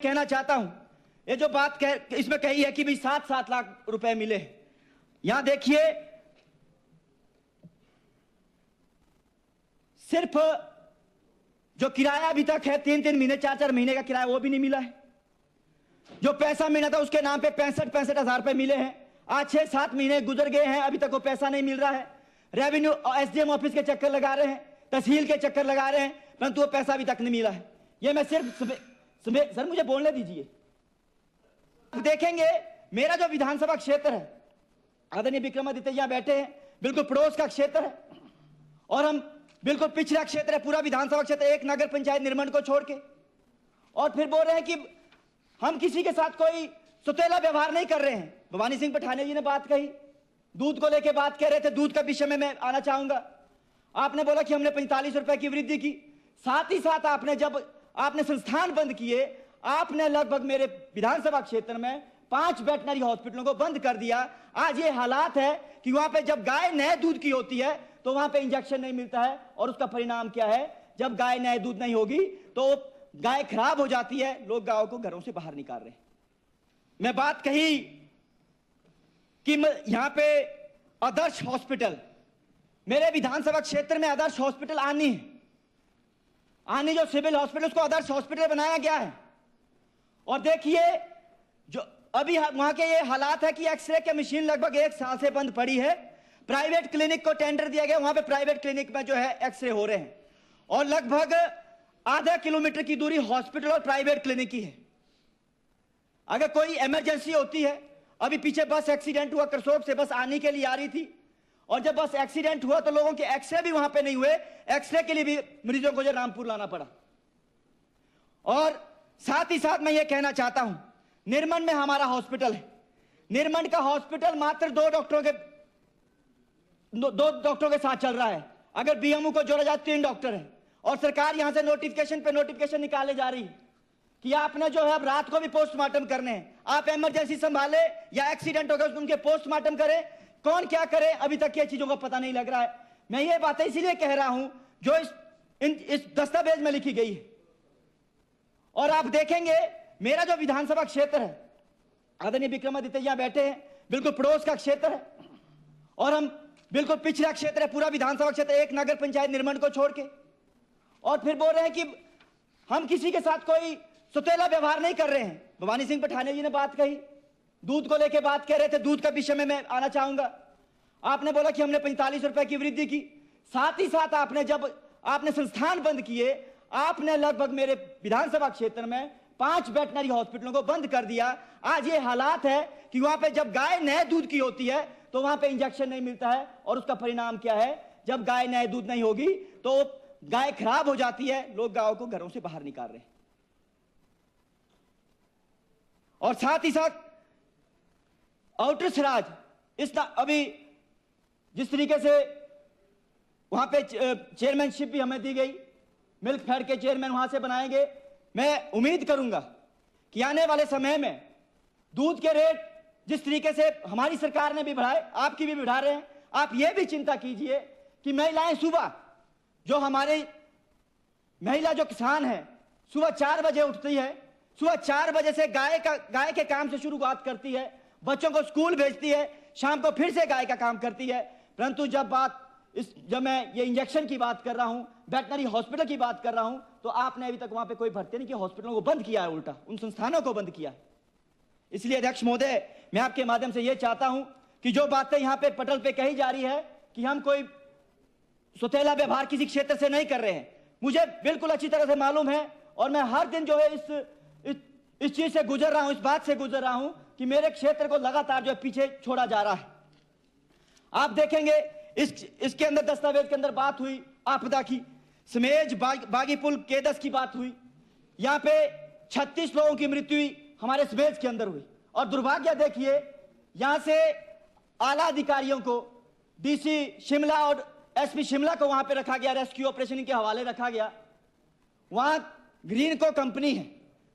कहना चाहता हूं, ये जो बात इसमें कही है कि भाई 7-7 लाख रुपए मिले, यहां देखिए सिर्फ जो किराया अभी तक है 3-3 महीने 4-4 महीने का किराया वो भी नहीं मिला है। जो पैसा मिला था उसके नाम पे 65-65 हजार रुपए मिले हैं। आज 6-7 महीने गुजर गए हैं, अभी तक वो पैसा नहीं मिल रहा है। रेवेन्यू एसडीएम ऑफिस के चक्कर लगा रहे हैं, तहसील के चक्कर लगा रहे हैं, परंतु वो पैसा अभी तक नहीं मिला है। ये मैं सिर्फ सर मुझे बोलने दीजिए। देखेंगे मेरा जो विधानसभा क्षेत्र है, आदरणीय विक्रमादित्य यहां बैठे हैं, बिल्कुल पड़ोस का क्षेत्र है और हम बिल्कुल पिछड़ा क्षेत्र है, पूरा विधानसभा क्षेत्र एक नगर पंचायत निर्मंड को छोड़ के, और फिर बोल रहे हैं कि हम किसी के साथ कोई सुतेला व्यवहार नहीं कर रहे हैं। भवानी सिंह पठानिया जी ने बात कही, दूध को लेकर बात कह रहे थे, दूध का विषय में मैं आना चाहूंगा। आपने बोला कि हमने 45 रुपए की वृद्धि की, साथ ही साथ आपने जब आपने संस्थान बंद किए, आपने लगभग मेरे विधानसभा क्षेत्र में 5 वेटनरी हॉस्पिटलों को बंद कर दिया। आज ये हालात है कि वहां पे जब गाय नए दूध की होती है तो वहां पे इंजेक्शन नहीं मिलता है, और उसका परिणाम क्या है, जब गाय नए दूध नहीं होगी तो गाय खराब हो जाती है, लोग गायों को घरों से बाहर निकाल रहे हैं। मैं बात कही कि यहां पे आदर्श हॉस्पिटल, मेरे विधानसभा क्षेत्र में आदर्श हॉस्पिटल आनी है, आनी जो सिविल हॉस्पिटल उसको आदर्श हॉस्पिटल बनाया गया है। और देखिए जो अभी वहां के ये हालात है कि एक्सरे की मशीन लगभग 1 साल से बंद पड़ी है। प्राइवेट क्लिनिक को टेंडर दिया गया, वहां पे प्राइवेट क्लिनिक में जो है एक्सरे हो रहे हैं, और लगभग आधा किलोमीटर की दूरी हॉस्पिटल और प्राइवेट क्लिनिक की है। अगर कोई इमरजेंसी होती है, अभी पीछे बस एक्सीडेंट हुआ, करसोग से बस आने के लिए आ रही थी, और जब बस एक्सीडेंट हुआ तो लोगों के एक्सरे भी वहां पे नहीं हुए, एक्सरे के लिए भी मरीजों को जो रामपुर लाना पड़ा। और साथ ही साथ मैं ये कहना चाहता हूं, निर्मंड में हमारा हॉस्पिटल है, निर्मंड का हॉस्पिटल मात्र 2 डॉक्टरों के साथ चल रहा है। अगर बीएमओ को जोड़ा जाए 3 डॉक्टर है, और सरकार यहां से नोटिफिकेशन पे नोटिफिकेशन निकाले जा रही है कि आपने जो है अब रात को भी पोस्टमार्टम करने हैं, आप इमरजेंसी संभाले या एक्सीडेंट हो गया उनके पोस्टमार्टम करें, कौन क्या करे, अभी तक ये चीजों का पता नहीं लग रहा है। मैं ये बातें इसीलिए कह रहा हूं जो इस दस्तावेज में लिखी गई है। और आप देखेंगे मेरा जो विधानसभा क्षेत्र है, आदरणीय विक्रमादित्य यहां बैठे हैं, बिल्कुल पड़ोस का क्षेत्र है और हम बिल्कुल पिछड़ा क्षेत्र है, पूरा विधानसभा क्षेत्र एक नगर पंचायत निर्मंड को छोड़ के, और फिर बोल रहे हैं कि हम किसी के साथ कोई सुतेला व्यवहार नहीं कर रहे हैं। भवानी सिंह पठानिया जी ने बात कही, दूध को लेकर बात कह रहे थे, दूध का विषय में मैं आना चाहूंगा। आपने बोला कि हमने 45 रुपए की वृद्धि की, साथ ही साथ आपने जब आपने संस्थान बंद किए, आपने लगभग मेरे विधानसभा क्षेत्र में 5 वेटनरी हॉस्पिटलों को बंद कर दिया। आज ये हालात है कि वहां पे जब गाय नए दूध की होती है तो वहां पे इंजेक्शन नहीं मिलता है, और उसका परिणाम क्या है, जब गाय नए दूध नहीं होगी तो गाय खराब हो जाती है, लोग गायों को घरों से बाहर निकाल रहे हैं। और साथ ही साथ आउटर सराज अभी जिस तरीके से वहां पे चेयरमैनशिप भी हमें दी गई, मिल्क फेड के चेयरमैन वहां से बनाएंगे। मैं उम्मीद करूंगा कि आने वाले समय में दूध के रेट जिस तरीके से हमारी सरकार ने भी बढ़ाए, आपकी भी बढ़ा रहे हैं, आप ये भी चिंता कीजिए कि महिलाएं सुबह जो हमारे महिला जो किसान है सुबह 4 बजे उठती है, सुबह 4 बजे से गाय के काम से शुरुआत करती है, बच्चों को स्कूल भेजती है, शाम को फिर से गाय का काम करती है। परंतु जब मैं ये इंजेक्शन की बात कर रहा हूं, वेटनरी हॉस्पिटल की बात कर रहा हूं, तो आपने अभी तक वहां पे कोई भर्ती नहीं की, हॉस्पिटलों को बंद किया है, उल्टा उन संस्थानों को बंद किया है। इसलिए अध्यक्ष महोदय, मैं आपके माध्यम से यह चाहता हूं कि जो बातें यहां पे पटल पे कही जा रही है कि हम कोई सुतेला व्यवहार किसी क्षेत्र से नहीं कर रहे हैं, मुझे बिल्कुल अच्छी तरह से मालूम है, और मैं हर दिन जो है इस चीज से गुजर रहा हूं, इस बात से गुजर रहा हूं कि मेरे क्षेत्र को लगातार जो है पीछे छोड़ा जा रहा है। आप देखेंगे इसके अंदर दस्तावेज के अंदर बात हुई आपदा की, समेज बागीपुल केदस की बात हुई, यहां पे 36 लोगों की मृत्यु हुई हमारे समेज के अंदर हुई। और दुर्भाग्य देखिए, यहां से आला अधिकारियों को, डीसी शिमला और एसपी शिमला को वहां पे रखा गया, रेस्क्यू ऑपरेशन के हवाले रखा गया। वहां ग्रीनको कंपनी है,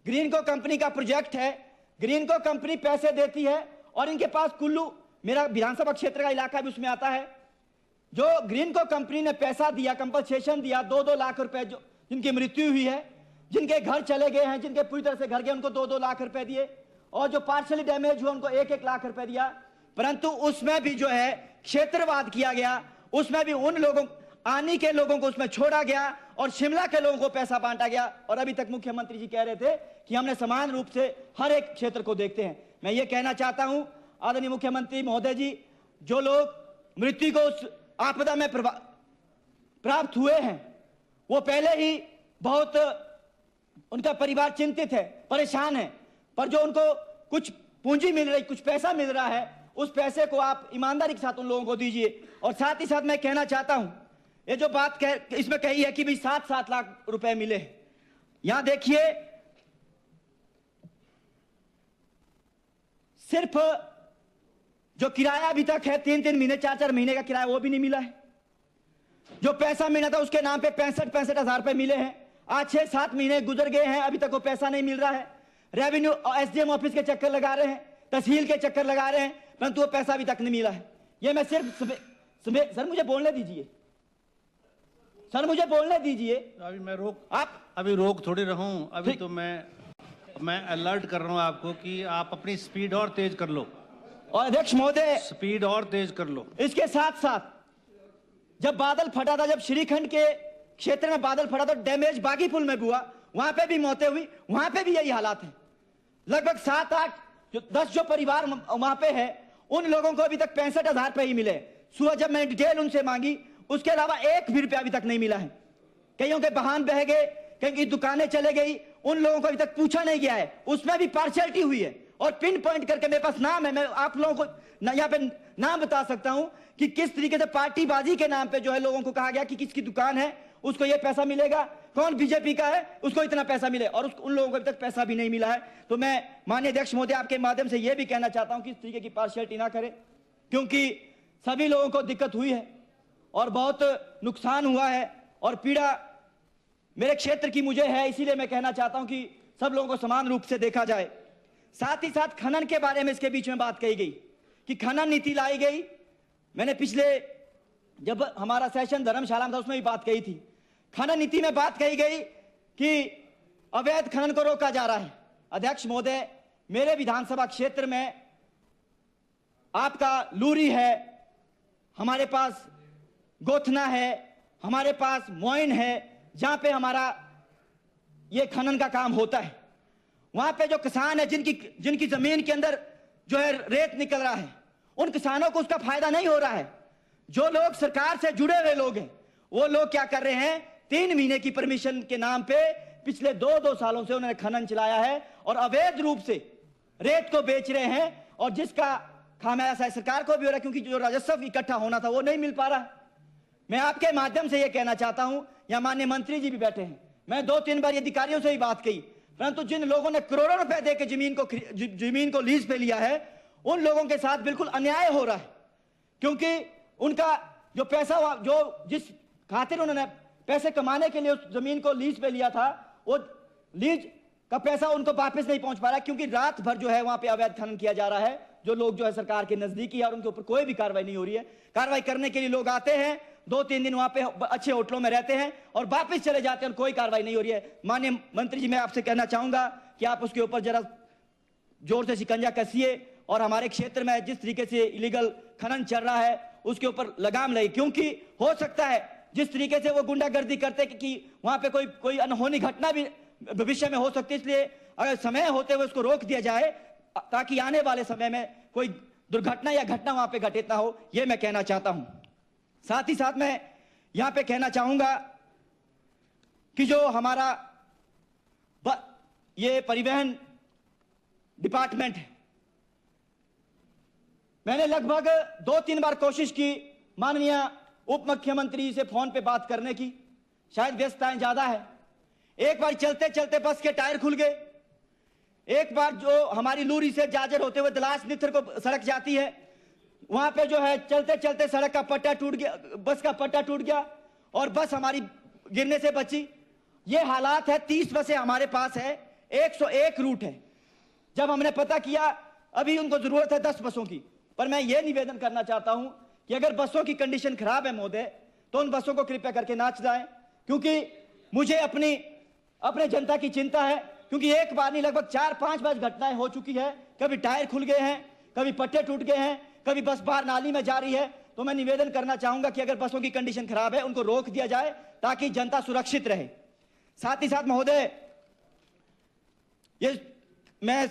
ग्रीनको कंपनी का प्रोजेक्ट है, ग्रीनको कंपनी पैसे देती है, और इनके पास कुल्लू मेरा विधानसभा क्षेत्र का इलाका भी उसमें आता है, जो ग्रीनको कंपनी ने पैसा दिया, कंपनसेशन दिया 2-2 लाख रुपए, जो जिनकी मृत्यु हुई है, जिनके घर चले गए हैं, जिनके पूरी तरह से घर गए, उनको 2-2 लाख रुपए दिए, और जो पार्शली डैमेज हुआ उनको 1-1 लाख रुपए दिया। परंतु उसमें भी जो है क्षेत्रवाद किया गया, उसमें भी उन लोगों आनी के लोगों को उसमें छोड़ा गया और शिमला के लोगों को पैसा बांटा गया। और अभी तक मुख्यमंत्री जी कह रहे थे कि हमने समान रूप से हर एक क्षेत्र को देखते हैं। मैं ये कहना चाहता हूं आदरणीय मुख्यमंत्री महोदय जी, जो लोग मृत्यु को उस आपदा में प्राप्त हुए हैं, वो पहले ही बहुत उनका परिवार चिंतित है, परेशान है, पर जो उनको कुछ पूंजी मिल रही, कुछ पैसा मिल रहा है, उस पैसे को आप ईमानदारी के साथ उन लोगों को दीजिए। और साथ ही साथ मैं कहना चाहता हूं, ये जो बात इसमें कही है कि भी 7-7 लाख रुपए मिले, यहां देखिए सिर्फ जो किराया अभी तक है 3-3 महीने 4-4 महीने का किराया वो भी नहीं मिला है। जो पैसा मिला था उसके नाम पे 65-65 हजार रुपए मिले हैं। आज 6-7 महीने गुजर गए हैं, अभी तक वो पैसा नहीं मिल रहा है। रेवेन्यू एसडीएम ऑफिस के चक्कर लगा रहे हैं, तहसील के चक्कर लगा रहे हैं, परंतु वो पैसा अभी तक नहीं मिला है। ये मैं सिर्फ सर मुझे बोलने दीजिए, सर मुझे बोलने दीजिए। अभी मैं आप अभी रोक थोड़ी रहा हूं, अभी तो मैं अलर्ट कर रहा हूं आपको कि आप अपनी स्पीड और तेज कर लो। और अध्यक्ष महोदय स्पीड और तेज कर लो। इसके साथ साथ जब बादल फटा था, जब श्रीखंड के क्षेत्र में बादल फटा था, डैमेज बागी पुल में हुआ, वहां पे भी मौतें हुई, वहां पे भी यही हालात है। लगभग 7-8-10 जो परिवार वहां पे है, उन लोगों को अभी तक 65,000 रुपए ही मिले। सुबह जब मैंने डिटेल उनसे मांगी, उसके अलावा 1 भी रुपया अभी तक नहीं मिला है। कईयों के वाहन बह गए, कहीं की दुकानें चले गई, उन लोगों को अभी तक पूछा नहीं गया है, उसमें भी पार्शियलिटी हुई है। और पिन पॉइंट करके मेरे पास नाम है, मैं आप लोगों को यहाँ पे नाम बता सकता हूं कि किस तरीके से पार्टीबाजी के नाम पे जो है लोगों को कहा गया कि किसकी दुकान है उसको ये पैसा मिलेगा, कौन बीजेपी का है उसको इतना पैसा मिले, और उन लोगों को अभी तक पैसा भी नहीं मिला है। तो मैं माननीय अध्यक्ष महोदय आपके माध्यम से यह भी कहना चाहता हूं कि इस तरीके की पार्शियलिटी ना करें, क्योंकि सभी लोगों को दिक्कत हुई है और बहुत नुकसान हुआ है और पीड़ा मेरे क्षेत्र की मुझे है। इसीलिए मैं कहना चाहता हूं कि सब लोगों को समान रूप से देखा जाए। साथ ही साथ खनन के बारे में इसके बीच में बात कही गई कि खनन नीति लाई गई। मैंने पिछले जब हमारा सेशन धर्मशाला में था उसमें भी बात कही थी। खनन नीति में बात कही गई कि अवैध खनन को रोका जा रहा है। अध्यक्ष महोदय, मेरे विधानसभा क्षेत्र में आपका लूरी है, हमारे पास गोथना है, हमारे पास मोइन है, जहां पे हमारा ये खनन का काम होता है। वहां पे जो किसान है जिनकी जमीन के अंदर जो है रेत निकल रहा है, उन किसानों को उसका फायदा नहीं हो रहा है। जो लोग सरकार से जुड़े हुए लोग हैं, वो लोग क्या कर रहे हैं, 3 महीने की परमिशन के नाम पे पिछले 2 सालों से उन्होंने खनन चलाया है और अवैध रूप से रेत को बेच रहे हैं, और जिसका खामियाजा सरकार को भी हो रहा है, क्योंकि जो राजस्व इकट्ठा होना था वो नहीं मिल पा रहा। मैं आपके माध्यम से ये कहना चाहता हूं, यहां माननीय मंत्री जी भी बैठे हैं, मैं 2-3 बार अधिकारियों से भी बात की, परंतु जिन लोगों ने करोड़ों रुपए देकर जमीन को लीज पे लिया है, उन लोगों के साथ बिल्कुल अन्याय हो रहा है। क्योंकि उनका जो पैसा, जो जिस खातिर उन्होंने पैसे कमाने के लिए उस जमीन को लीज पे लिया था, वो लीज का पैसा उनको वापस नहीं पहुंच पा रहा है, क्योंकि रात भर जो है वहां पे अवैध खनन किया जा रहा है। जो लोग जो है सरकार के नजदीकी है और उनके ऊपर कोई भी कार्रवाई नहीं हो रही है। कार्रवाई करने के लिए लोग आते हैं, 2-3 दिन वहां पे अच्छे होटलों में रहते हैं और वापस चले जाते हैं और कोई कार्रवाई नहीं हो रही है। माननीय मंत्री जी, मैं आपसे कहना चाहूंगा कि आप उसके ऊपर जरा जोर से शिकंजा कसिए और हमारे क्षेत्र में जिस तरीके से इलीगल खनन चल रहा है उसके ऊपर लगाम लगे, क्योंकि हो सकता है जिस तरीके से वो गुंडागर्दी करते कि वहां पे कोई अनहोनी घटना भी भविष्य में हो सकती है। इसलिए अगर समय होते हुए उसको रोक दिया जाए ताकि आने वाले समय में कोई दुर्घटना या घटना वहां पे घटित ना हो, यह मैं कहना चाहता हूं। साथ ही साथ मैं यहां पे कहना चाहूंगा कि जो हमारा ये परिवहन डिपार्टमेंट है, मैंने लगभग 2-3 बार कोशिश की माननीय उप मुख्यमंत्री से फोन पे बात करने की, शायद व्यस्तताएं ज्यादा है। एक बार चलते चलते बस के टायर खुल गए, एक बार जो हमारी लूरी से जाजर होते हुए दलास निथर को सड़क जाती है, वहां पे जो है चलते चलते सड़क का पट्टा टूट गया, बस का पट्टा टूट गया और बस हमारी गिरने से बची। ये हालात है। 30 बसें हमारे पास है, 101 रूट है। जब हमने पता किया, अभी उनको जरूरत है 10 बसों की, पर मैं ये निवेदन करना चाहता हूं कि अगर बसों की कंडीशन खराब है महोदय, तो उन बसों को कृपया करके ना चलाएं, क्योंकि मुझे अपनी अपने जनता की चिंता है, क्योंकि एक बार नहीं लगभग 4-5 बार घटनाएं हो चुकी है। कभी टायर खुल गए हैं, कभी पट्टे टूट गए हैं, कभी बस बाहर नाली में जा रही है। तो मैं निवेदन करना चाहूंगा कि अगर बसों की कंडीशन खराब है उनको रोक दिया जाए ताकि जनता सुरक्षित रहे। साथ ही साथ महोदय, ये मैं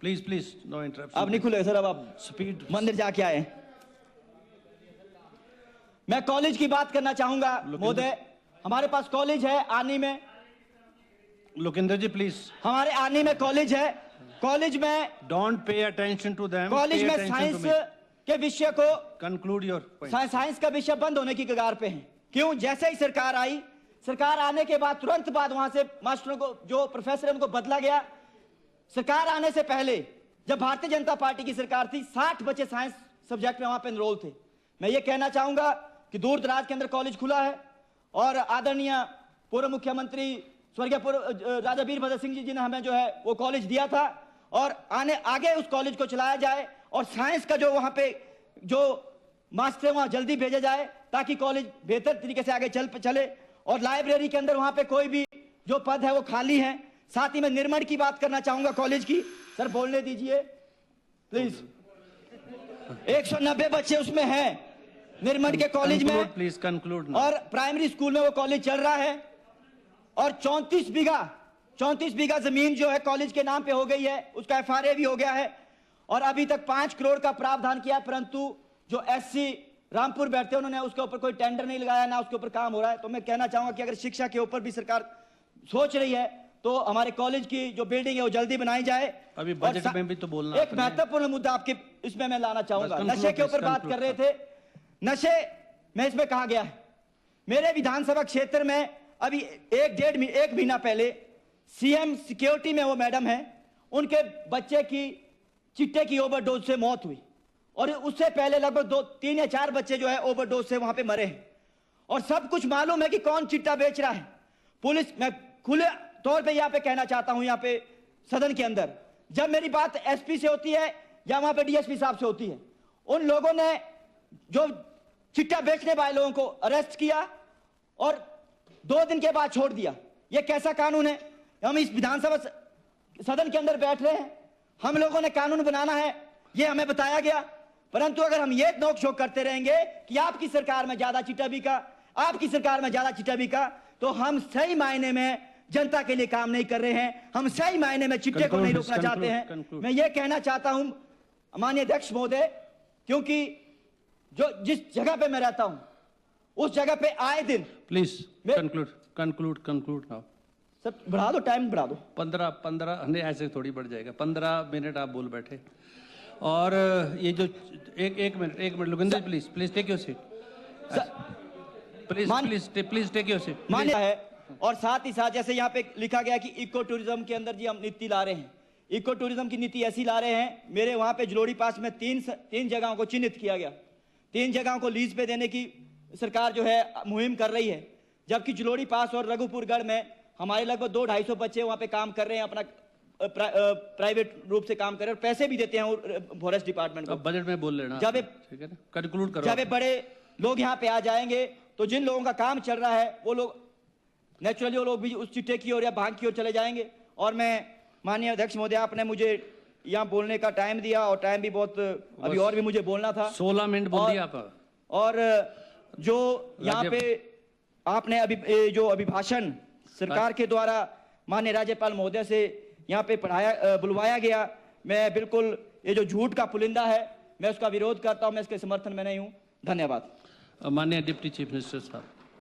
प्लीज प्लीज नो इंटरप्शन। अब नहीं खुले सर, अब आप स्पीड मंदिर जाके आए। मैं कॉलेज की बात करना चाहूंगा महोदय। हमारे पास कॉलेज है आनी में, लोकेंद्र जी प्लीज। हमारे आनी में कॉलेज है। कॉलेज में don't pay attention to them. College में साइंस के विषय को कंक्लूड योर पॉइंट। साइंस का विषय बंद होने की कगार पे है। क्यों? जैसे ही सरकार आई, सरकार आने के बाद तुरंत बाद वहां से मास्टरों को, जो प्रोफेसर है उनको बदला गया। सरकार आने से पहले जब भारतीय जनता पार्टी की सरकार थी, 60 बच्चे साइंस सब्जेक्ट में वहां पे एनरोल थे। मैं ये कहना चाहूंगा कि दूर दराज के अंदर कॉलेज खुला है और आदरणीय पूर्व मुख्यमंत्री स्वर्गीय राजा वीरभद्र सिंह जी ने हमें जो है वो कॉलेज दिया था, और आगे उस कॉलेज को चलाया जाए और साइंस का जो वहां पे जो मास्टर वहां जल्दी भेजा जाए ताकि कॉलेज बेहतर तरीके से आगे चले। और लाइब्रेरी के अंदर वहां पे कोई भी जो पद है वो खाली है। साथ ही मैं निर्माण की बात करना चाहूंगा कॉलेज की। सर बोलने दीजिए प्लीज। 190 बच्चे उसमें हैं निर्माण के कॉलेज में, प्लीज कंक्लूड। और प्राइमरी स्कूल में वो कॉलेज चल रहा है। और 34 बीघा जमीन जो है कॉलेज के नाम पे हो गई है, उसका FRA भी हो गया है। और अभी तक 5 करोड़ का प्रावधान किया, परंतु जो SC रामपुर बैठते हैं उन्होंने उसके ऊपर कोई टेंडर नहीं लगाया, ना उसके ऊपर काम हो रहा है। तो मैं कहना चाहूंगा कि अगर शिक्षा के ऊपर भी सरकार सोच रही है तो हमारे कॉलेज की जो बिल्डिंग है वो जल्दी बनाई जाए। अभी बजट में भी तो बोलना। एक महत्वपूर्ण मुद्दा आपके इसमें मैं लाना चाहूंगा, नशे के ऊपर बात कर रहे थे। नशे में इसमें कहा गया है, मेरे विधानसभा क्षेत्र में अभी एक महीना पहले CM सिक्योरिटी में वो मैडम है, उनके बच्चे की चिट्टे की ओवरडोज से मौत हुई। और उससे पहले लगभग 3 या 4 बच्चे जो है ओवरडोज से वहां पे मरे हैं। और सब कुछ मालूम है कि कौन चिट्टा बेच रहा है। पुलिस, मैं खुले तौर पे यहाँ पे कहना चाहता हूं, यहाँ पे सदन के अंदर जब मेरी बात SP से होती है या वहां पे DSP साहब से होती है, उन लोगों ने जो चिट्टा बेचने वाले लोगों को अरेस्ट किया और 2 दिन के बाद छोड़ दिया। यह कैसा कानून है? हम इस विधानसभा सदन के अंदर बैठ रहे हैं, हम लोगों ने कानून बनाना है, यह हमें बताया गया। परंतु अगर हम ये नोक-झोंक करते रहेंगे कि आपकी सरकार में ज्यादा चिट्टा बिका, आपकी सरकार में ज्यादा चिट्टा बिका, तो हम सही मायने में जनता के लिए काम नहीं कर रहे हैं, हम सही मायने में चिट्टे को नहीं रोकना चाहते हैं। मैं ये कहना चाहता हूं माननीय अध्यक्ष महोदय, क्योंकि जो जिस जगह पे मैं रहता हूं उस जगह पे आए दिन। Please conclude now. सर बढ़ा दो, टाइम बढ़ा दो। 15 नहीं, ऐसे थोड़ी बढ़ जाएगा। 15 मिनट आप बोल बैठे। और ये जो एक minute Lokendra please take your seat. Please take your seat. मान्य है। और साथ ही साथ जैसे यहाँ पे लिखा गया कि इको टूरिज्म के अंदर जी हम नीति ला रहे हैं। इको टूरिज्म की नीति ऐसी ला रहे हैं, मेरे वहां पे जलोड़ी पास में 3 जगहों को चिन्हित किया गया। 3 जगहों को लीज पे देने की सरकार जो है मुहिम कर रही है, जबकि जलोड़ी पास और रघुपुरगढ़ में हमारे लगभग 200-250 बच्चे वहां पे काम कर रहे हैं, अपना प्राइवेट रूप से काम कर रहे हैं और पैसे भी देते हैं फॉरेस्ट डिपार्टमेंट को। बजट में बोल लेना, जब ठीक है ना, कंक्लूड करो। जब बड़े लोग यहाँ पे आ जाएंगे तो जिन लोगों का काम चल रहा है वो लोग नेचुरली वो लोग भी उस चिट्टे की ओर या भांग की ओर चले जाएंगे। और मैं माननीय अध्यक्ष महोदय, आपने मुझे यहाँ बोलने का टाइम दिया और टाइम भी बहुत अभी और भी मुझे बोलना था। 16 मिनट बोल दिया आप। और जो यहाँ पे आपने अभी जो अभिभाषण सरकार के द्वारा माननीय राज्यपाल महोदय से यहाँ पे बुलवाया गया, मैं बिल्कुल ये जो झूठ का पुलिंदा है मैं उसका विरोध करता हूँ, मैं इसके समर्थन में नहीं हूँ। धन्यवाद। माननीय डिप्टी चीफ मिनिस्टर साहब।